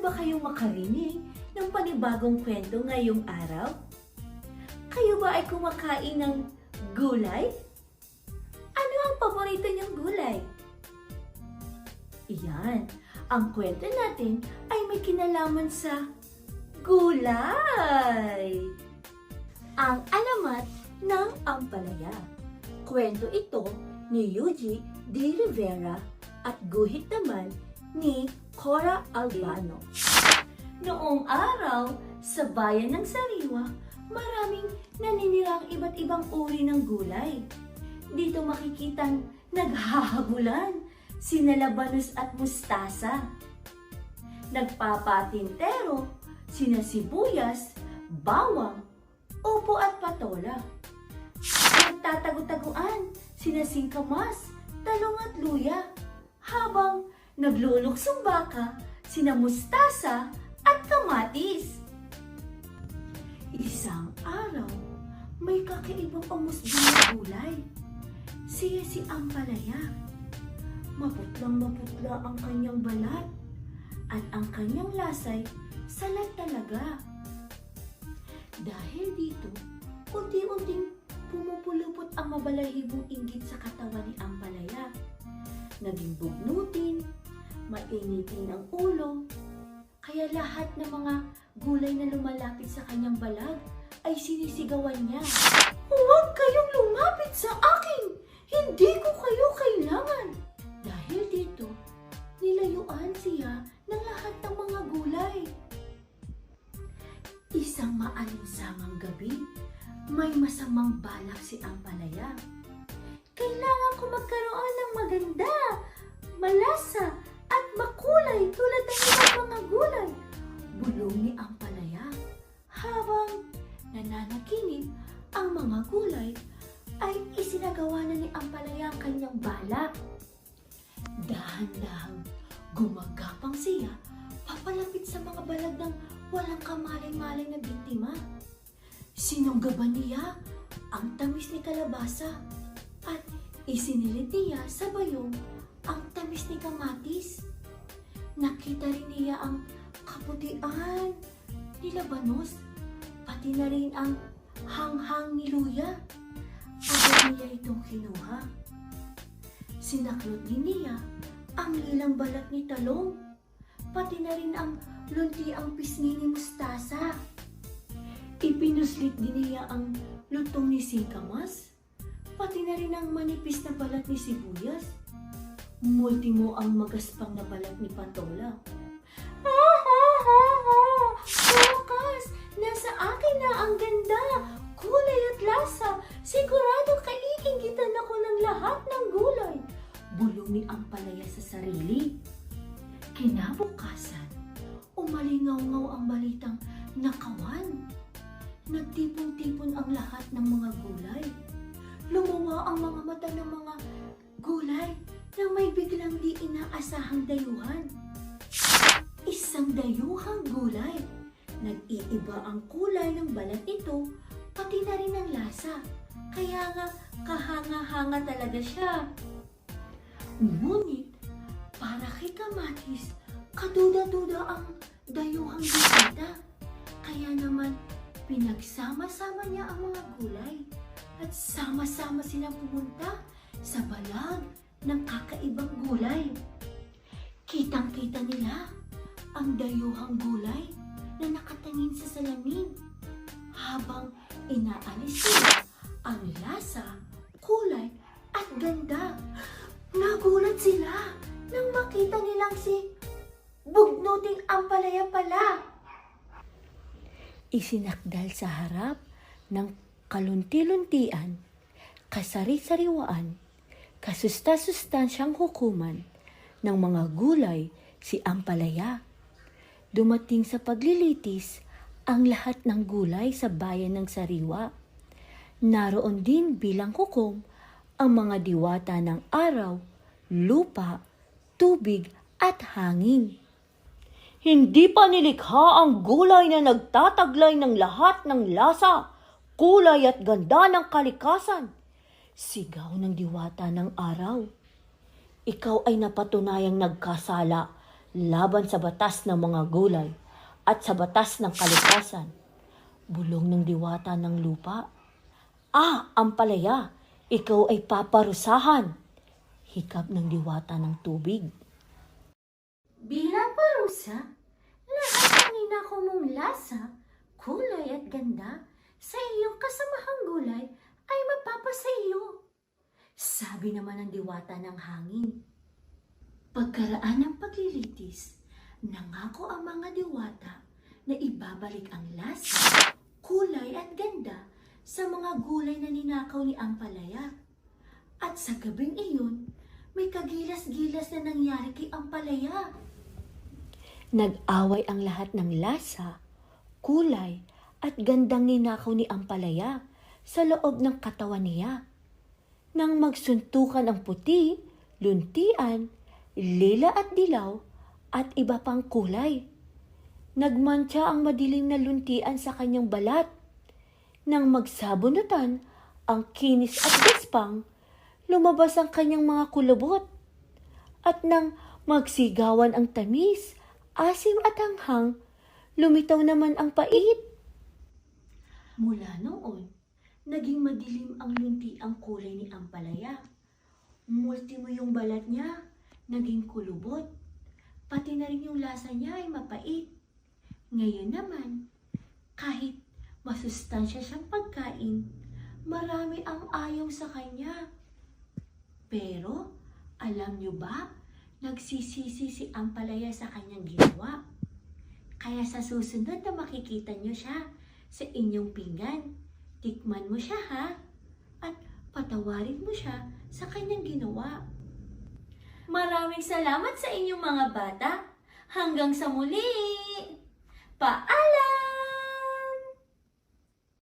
ba kayong makarinig ng panibagong kwento ngayong araw? Kayo ba ay kumakain ng gulay? Ano ang paborito niyong gulay? Iyan, ang kwento natin ay may kinalaman sa gulay. Ang alamat ng ampalaya. Kwento ito ni Yuji de Rivera at guhit naman ni Cora Albano. Noong araw, sa bayan ng Sariwa, maraming naninirang iba't ibang uri ng gulay. Dito makikitang naghahabulan sina labanos at mustasa. Nagpapatintero sina sibuyas, bawang, upo at patola. Nagtatago-taguan sina singkamas, talong at luya, habang nagluluksong baka sina mustasa at kamatis. Isang araw, may kakaibang pamusbong na gulay. Siya si ampalaya. Maputlang-maputla ang kanyang balat at ang kanyang lasay salat talaga. Dahil dito, unti-unting pumupulupot ang mabalahibong inggit sa katawan ni ampalaya. Naging bugnutin, mainitin ang ulo, kaya lahat ng mga gulay na lumalapit sa kanyang balag ay sinisigawan niya. Huwag kayong lumapit sa akin! Hindi ko kayo kailangan! Dahil dito, nilayuan siya ng lahat ng mga gulay. Isang maalinsangang gabi, may masamang balak si ampalaya. Kailangan ko magkaroon ng maganda, malasa, at makulay tulad ng ibang mga gulay. Bulong ni ampalaya. Habang nananaginip ang mga gulay, ay isinagawa na ni ampalaya ang kanyang balak. Dahan-dahang gumagapang siya papalapit sa mga balag ng walang kamalay-malay na biktima. Sinunggaban niya ang tamis ni kalabasa at isinilit niya sa bayong ang tamis ni kamatis. Nakita rin niya ang kaputian ni labanos, pati na rin ang hanghang ni luya. Agad niya itong kinuha. Sinaklot din niya ang lilang balat ni talong, pati na rin ang luntiang pisngi ni mustasa. Ipinuslit din niya ang lutong ni singkamas, pati na rin ang manipis na balat ni sibuyas. Multimo ang magaspang na balat ni patola. Bukas, nasa akin na ang ganda, kulay at lasa. Sigurado kaiingitan ako ng lahat ng gulay. Bulong ni ampalaya sa sarili. Kinabukasan, umalingaw-ngaw ang balitang nakawan. Nagtipon-tipon ang lahat ng mga gulay. Lumuwa ang mga mata ng mga gulay na may biglang di inaasahang dayuhan. Isang dayuhang gulay. Nag-iiba ang kulay ng balat nito, pati na rin ang lasa. Kaya nga kahanga-hanga talaga siya. Ngunit, para kay kamatis, kaduda-duda ang dayuhang bisita. Kaya naman, pinagsama-sama niya ang mga gulay at sama-sama silang pumunta sa balag ng kakaibang gulay. Kitang-kita nila ang dayuhang gulay na nakatangin sa salamin habang inaalis nila ang lasa, kulay at ganda. Nagulat sila nang makita nilang si bugnuting ampalaya pala. Isinakdal sa harap ng kalunti-luntian, kasari-sariwaan, kasusta-sustansyang hukuman ng mga gulay si ampalaya. Dumating sa paglilitis ang lahat ng gulay sa bayan ng Sariwa. Naroon din bilang hukom ang mga diwata ng araw, lupa, tubig at hangin. Hindi pa nilikha ang gulay na nagtataglay ng lahat ng lasa, kulay at ganda ng kalikasan. Sigaw ng diwata ng araw. Ikaw ay napatunayang nagkasala laban sa batas ng mga gulay at sa batas ng kalikasan. Bulong ng diwata ng lupa. Ampalaya, ikaw ay paparusahan. Hikap ng diwata ng tubig. Bilang parusa, lahat ng ninakaw mong lasa, kulay at ganda sa iyong kasamahang gulay ay mapapasa iyo. Sabi naman ng diwata ng hangin. Pagkaraan ng paglilitis, nangako ang mga diwata na ibabalik ang lasa, kulay at ganda sa mga gulay na ninakaw ni Ampalaya. At sa gabing iyon, may kagilas-gilas na nangyari kay Ampalaya. Nag-away ang lahat ng lasa, kulay at gandang ninakaw ni Ampalaya sa loob ng katawan niya. Nang magsuntukan ang puti, luntian, lila at dilaw at iba pang kulay. Nagmantsa ang madilim na luntian sa kanyang balat. Nang magsabunutan ang kinis at bispang, lumabas ang kanyang mga kulubot. At nang magsigawan ang tamis, asim at hanghang, lumitaw naman ang pait. Mula noon, naging madilim ang lunti ang kulay ni Ampalaya. Multimo yung balat niya, naging kulubot. Pati na rin yung lasa niya ay mapait. Ngayon naman, kahit masustansya siyang pagkain, marami ang ayaw sa kanya. Pero, alam niyo ba, nagsisisi si Ampalaya sa kanyang ginawa. Kaya sa susunod na makikita niyo siya sa inyong pinggan, tikman mo siya ha, at patawarin mo siya sa kanyang ginawa. Maraming salamat sa inyong mga bata. Hanggang sa muli! Paalam!